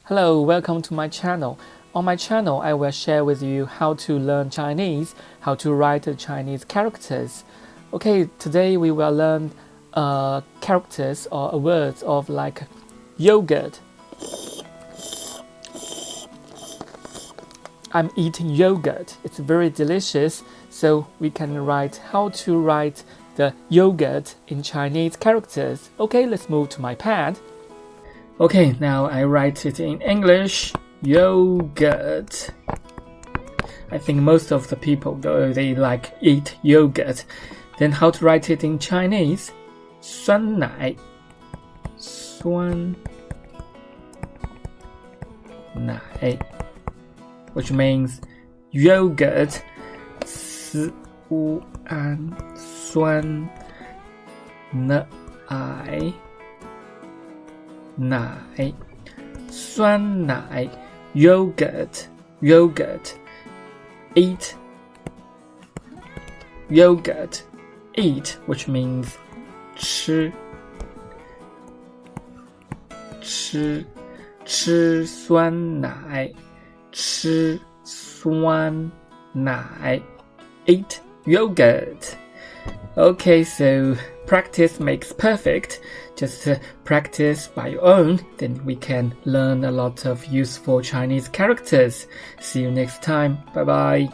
Hello, welcome to my channel. On my channel, I will share with you how to learn Chinese, how to write Chinese characters. Okay, today we will learn characters or words of like yogurt. I'm eating yogurt. It's very delicious, so we can write how to write the yogurt in Chinese characters. Okay, let's move to my pad. Okay, now I write it in English. Yogurt. I think most of the people, though, they like eat yogurt. Then how to write it in Chinese? 酸奶. 酸奶, which means yogurt. 酸奶酸奶 yogurt eat yogurt eat, which means 吃酸奶eat yogurt. Okay, so practice makes perfect. Just practice by your own, then we can learn a lot of useful Chinese characters. See you next time. Bye bye.